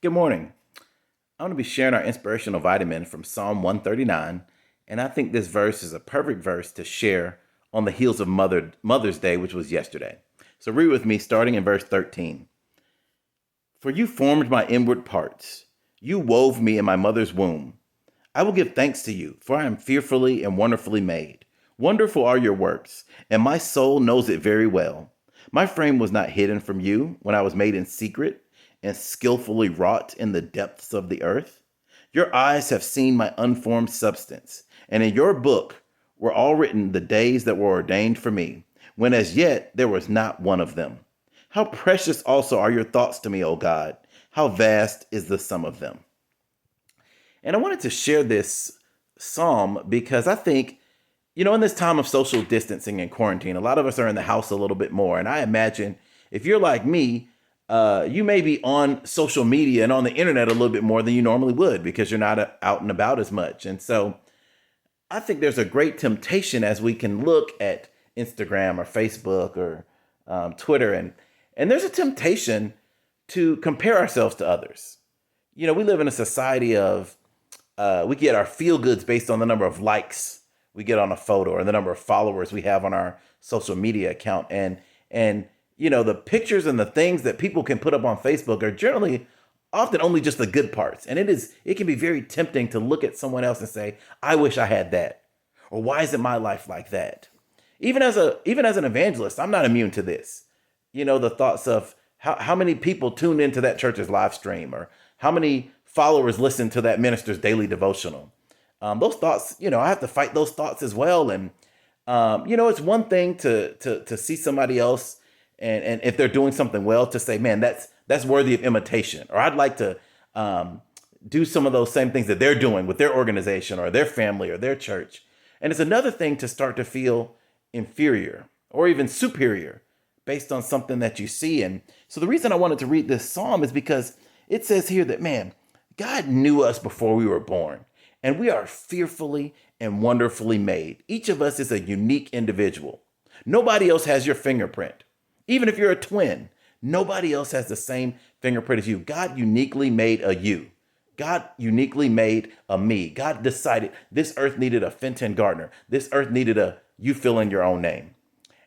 Good morning. I'm going to be sharing our inspirational vitamin from Psalm 139, and I think this verse is a perfect verse to share on the heels of Mother's Day, which was yesterday. So read with me starting in verse 13. For you formed my inward parts. You wove me in my mother's womb. I will give thanks to you, for I am fearfully and wonderfully made. Wonderful are your works, and my soul knows it very well. My frame was not hidden from you when I was made in secret and skillfully wrought in the depths of the earth. Your eyes have seen my unformed substance, and in your book were all written the days that were ordained for me, when as yet there was not one of them. How precious also are your thoughts to me, O God! How vast is the sum of them! And I wanted to share this psalm because I think, in this time of social distancing and quarantine, a lot of us are in the house a little bit more. And I imagine if you're like me, you may be on social media and on the internet a little bit more than you normally would because you're not out and about as much. And so I think there's a great temptation as we can look at Instagram or Facebook or Twitter, and there's a temptation to compare ourselves to others. We live in a society of we get our feel goods based on the number of likes we get on a photo or the number of followers we have on our social media account. And the pictures and the things that people can put up on Facebook are generally often only just the good parts. And it can be very tempting to look at someone else and say, I wish I had that. Or why isn't my life like that? Even as an evangelist, I'm not immune to this. The thoughts of how many people tuned into that church's live stream, or how many followers listen to that minister's daily devotional. Those thoughts, I have to fight those thoughts as well. And it's one thing to see somebody else, and if they're doing something well, to say, man, that's worthy of imitation, or I'd like to do some of those same things that they're doing with their organization or their family or their church. And it's another thing to start to feel inferior or even superior based on something that you see. And so the reason I wanted to read this psalm is because it says here that, man, God knew us before we were born, and we are fearfully and wonderfully made. Each of us is a unique individual. Nobody else has your fingerprint. Even if you're a twin, nobody else has the same fingerprint as you. God uniquely made a you. God uniquely made a me. God decided this earth needed a Fenton Gardner. This earth needed a you fill in your own name.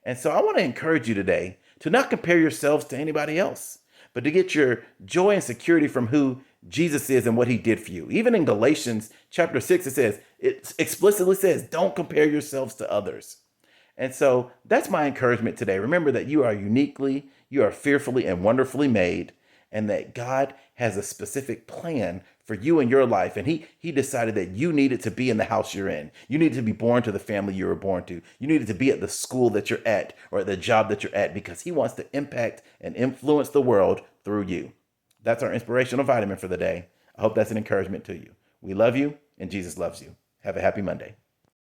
And so I want to encourage you today to not compare yourselves to anybody else, but to get your joy and security from who Jesus is and what he did for you. Even in Galatians chapter 6, it explicitly says, don't compare yourselves to others. And so that's my encouragement today. Remember that you are fearfully and wonderfully made, and that God has a specific plan for you and your life. And he decided that you needed to be in the house you're in. You needed to be born to the family you were born to. You needed to be at the school that you're at, or at the job that you're at, because he wants to impact and influence the world through you. That's our inspirational vitamin for the day. I hope that's an encouragement to you. We love you, and Jesus loves you. Have a happy Monday.